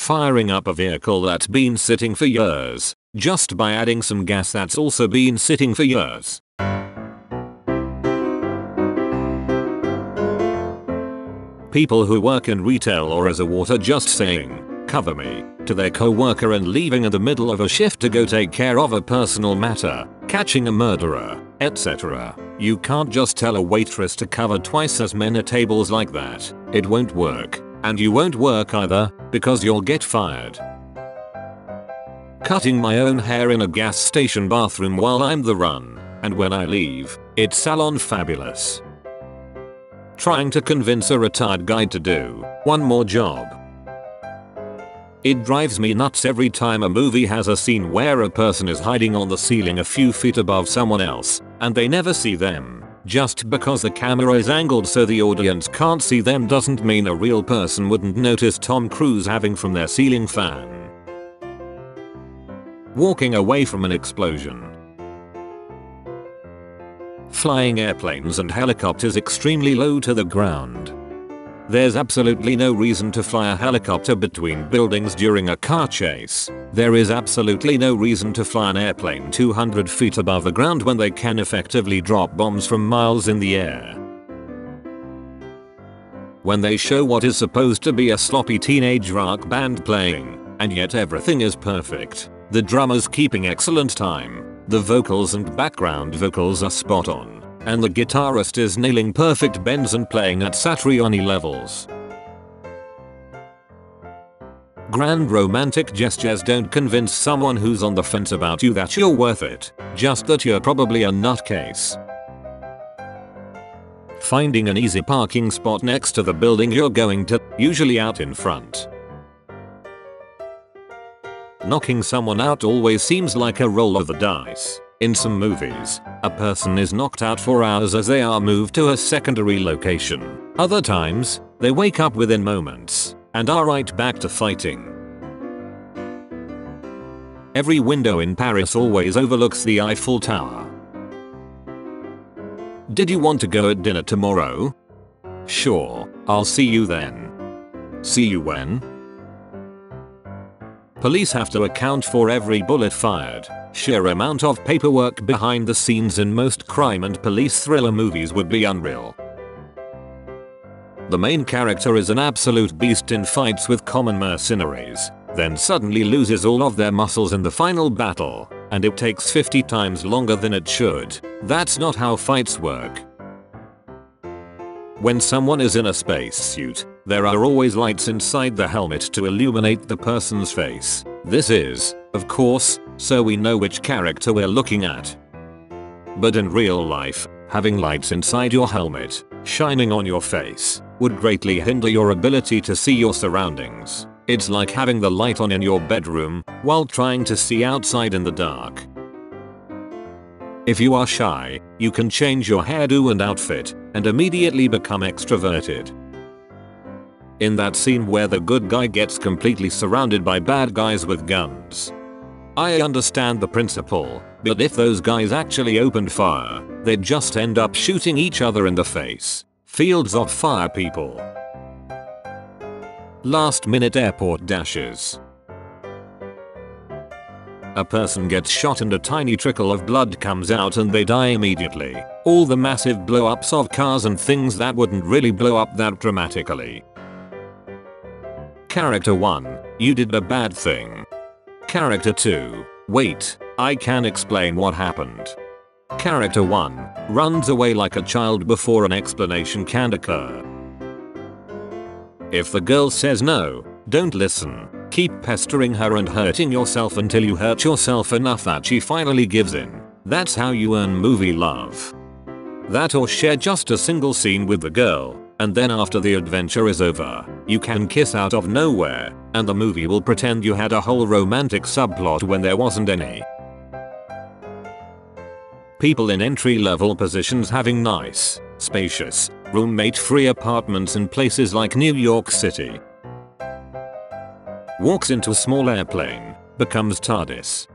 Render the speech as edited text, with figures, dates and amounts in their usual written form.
Firing up a vehicle that's been sitting for years, just by adding some gas that's also been sitting for years. People who work in retail or as a waiter just saying, "Cover me," to their co-worker and leaving in the middle of a shift to go take care of a personal matter, catching a murderer, etc. You can't just tell a waitress to cover twice as many tables like that. It won't work. And you won't work either, because you'll get fired. Cutting my own hair in a gas station bathroom while I'm the run, and when I leave, it's salon fabulous. Trying to convince a retired guy to do one more job. It drives me nuts every time a movie has a scene where a person is hiding on the ceiling a few feet above someone else, and they never see them. Just because the camera is angled so the audience can't see them doesn't mean a real person wouldn't notice Tom Cruise having from their ceiling fan. Walking away from an explosion. Flying airplanes and helicopters extremely low to the ground. There's absolutely no reason to fly a helicopter between buildings during a car chase. There is absolutely no reason to fly an airplane 200 feet above the ground when they can effectively drop bombs from miles in the air. When they show what is supposed to be a sloppy teenage rock band playing, and yet everything is perfect. The drummer's keeping excellent time, the vocals and background vocals are spot on, and the guitarist is nailing perfect bends and playing at Satriani levels. Grand romantic gestures don't convince someone who's on the fence about you that you're worth it, just that you're probably a nutcase. Finding an easy parking spot next to the building you're going to, usually out in front. Knocking someone out always seems like a roll of the dice. In some movies, a person is knocked out for hours as they are moved to a secondary location. Other times, they wake up within moments and are right back to fighting. Every window in Paris always overlooks the Eiffel Tower. Did you want to go at dinner tomorrow? Sure, I'll see you then. See you when? Police have to account for every bullet fired. Sheer amount of paperwork behind the scenes in most crime and police thriller movies would be unreal. The main character is an absolute beast in fights with common mercenaries, then suddenly loses all of their muscles in the final battle, and it takes 50 times longer than it should. That's not how fights work. When someone is in a spacesuit, there are always lights inside the helmet to illuminate the person's face. This is, of course, so we know which character we're looking at. But in real life, having lights inside your helmet, shining on your face, would greatly hinder your ability to see your surroundings. It's like having the light on in your bedroom while trying to see outside in the dark. If you are shy, you can change your hairdo and outfit and immediately become extroverted. In that scene where the good guy gets completely surrounded by bad guys with guns. I understand the principle, but if those guys actually opened fire, they'd just end up shooting each other in the face. Fields of fire people. Last minute airport dashes. A person gets shot and a tiny trickle of blood comes out and they die immediately. All the massive blow-ups of cars and things that wouldn't really blow up that dramatically. Character 1, you did a bad thing. Character 2, wait, I can explain what happened. Character 1 runs away like a child before an explanation can occur. If the girl says no, don't listen. Keep pestering her and hurting yourself until you hurt yourself enough that she finally gives in. That's how you earn movie love. That or share just a single scene with the girl, and then after the adventure is over, you can kiss out of nowhere, and the movie will pretend you had a whole romantic subplot when there wasn't any. People in entry-level positions having nice, spacious, roommate-free apartments in places like New York City. Walks into a small airplane, becomes TARDIS.